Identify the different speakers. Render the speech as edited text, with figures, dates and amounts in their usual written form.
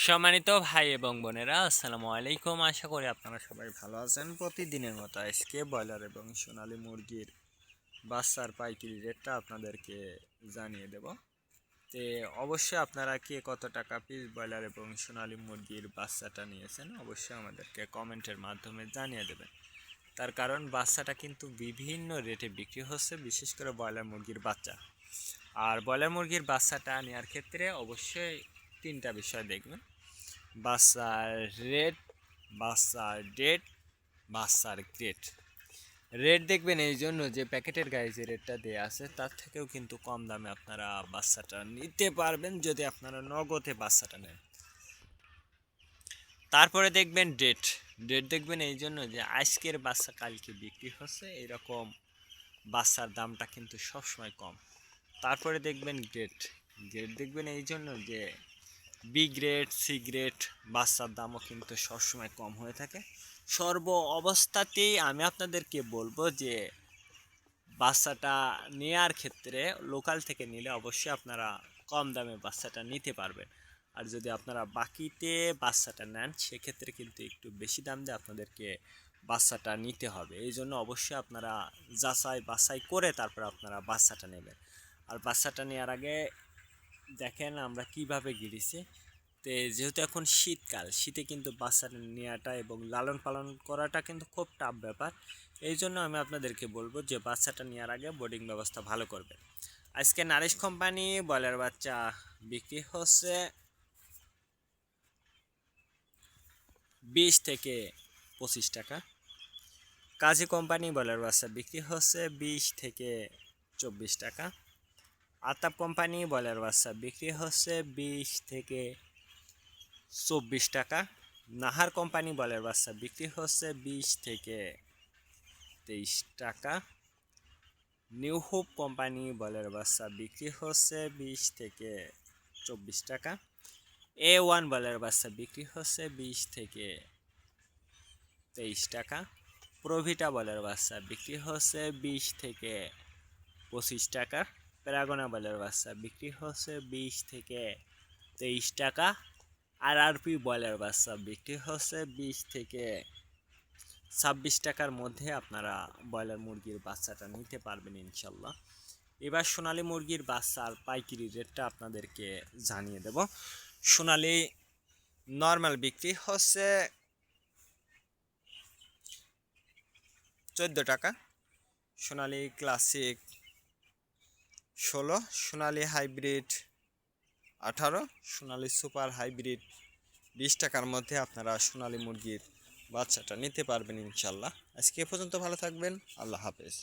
Speaker 1: সম্মানিত ভাই এবং বোনেরা, আসসালামু আলাইকুম। আশা করি আপনারা সবাই ভালো আছেন। প্রতিদিনের মতো আজকে ব্রয়লার এবং সোনালী মুরগির বাচ্চার পাইকারি রেটটা আপনাদেরকে জানিয়ে দেব। তে অবশ্যই আপনারা কে কত টাকা পিস ব্রয়লার এবং সোনালী মুরগির বাচ্চাটা নিয়েছেন অবশ্যই আমাদেরকে কমেন্টের মাধ্যমে জানিয়ে দেবেন। তার কারণ বাচ্চাটা কিন্তু বিভিন্ন রেটে বিক্রি হচ্ছে, বিশেষ করে ব্রয়লার মুরগির বাচ্চা। আর ব্রয়লার মুরগির বাচ্চাটা নেওয়ার ক্ষেত্রে অবশ্যই তিনটা বিষয় দেখবেন: বাচ্চার রেট, বাচ্চার ডেট, বাচ্চার গ্রেড। রেট দেখবেন এই জন্য যে প্যাকেটের গায়ে যে রেটটা দেওয়া আছে তার থেকেও কিন্তু কম দামে আপনারা বাচ্চাটা নিতে পারবেন যদি আপনারা নগদে বাচ্চাটা নেন। তারপরে দেখবেন ডেট। ডেট দেখবেন এই জন্য যে আজকের বাচ্চা কালকে বিক্রি হচ্ছে, এরকম বাচ্চার দামটা কিন্তু সবসময় কম। তারপরে দেখবেন গ্রেড। গ্রেড দেখবেন এই জন্য যে বি গ্রেড, সি গ্রেড বাচ্চার দামও কিন্তু সবসময় কম হয়ে থাকে। সর্ব অবস্থাতেই আমি আপনাদেরকে বলবো যে বাচ্চাটা নেওয়ার ক্ষেত্রে লোকাল থেকে নিলে অবশ্যই আপনারা কম দামে বাচ্চাটা নিতে পারবেন। আর যদি আপনারা বাকিতে বাচ্চাটা নেন সেক্ষেত্রে কিন্তু একটু বেশি দাম দিয়ে আপনাদেরকে বাচ্চাটা নিতে হবে। এই জন্য অবশ্যই আপনারা যাচাই বাছাই করে তারপর আপনারা বাচ্চাটা নেবেন। আর বাচ্চাটা নেওয়ার আগে দেখেন আমরা কিভাবে গিরেছি। তো যেহেতু এখন শীতকাল, শীতে কিন্তু বাচ্চাটা নেওয়াটা এবং লালন পালন করাটা কিন্তু খুব টাফ ব্যাপার। এই জন্য আমি আপনাদেরকে বলবো যে বাচ্চাটা নেওয়ার আগে বোর্ডিং ব্যবস্থা ভালো করবেন। আজকে নারিশ কোম্পানি ব্রয়লার বাচ্চা বিক্রি হচ্ছে 20 থেকে 25 টাকা। কাজী কোম্পানি ব্রয়লার বাচ্চা বিক্রি হচ্ছে 20 থেকে 24 টাকা। আতাপ কোম্পানি ব্রয়লার বাচ্চা বিক্রি হচ্ছে 20 থেকে 24 টাকা। নাহার কোম্পানি ব্রয়লার বাচ্চা বিক্রি হচ্ছে 20 থেকে 23 টাকা। নিউ হোপ কোম্পানি ব্রয়লার বাচ্চা বিক্রি হচ্ছে 20 থেকে 24 টাকা। A1 ব্রয়লার বাচ্চা বিক্রি হচ্ছে 20 থেকে 23 টাকা। প্রভিটা ব্রয়লার বাচ্চা বিক্রি হচ্ছে 20 থেকে 25 টাকা। প্যারাগনা ব্রয়লার বাচ্চা বিক্রি হচ্ছে 20 থেকে 23 টাকা। আরআরপি ব্রয়লার বাচ্চা বিক্রি হচ্ছে 20 থেকে 26 টাকার মধ্যে আপনারা ব্রয়লার মুরগির বাচ্চাটা নিতে পারবেন ইনশাল্লাহ। এবার সোনালী মুরগির বাচ্চার পাইকারি রেটটা আপনাদেরকে জানিয়ে দেব। সোনালী নর্মাল বিক্রি হচ্ছে 14 টাকা, সোনালী ক্লাসিক 16, সোনালী হাইব্রিড 18, সোনালী সুপার হাইব্রিড 20 টাকার মধ্যে আপনারা সোনালী মুরগির বাচ্চাটা নিতে পারবেন ইনশাল্লাহ। আজকে এ পর্যন্ত, ভালো থাকবেন, আল্লাহ হাফেজ।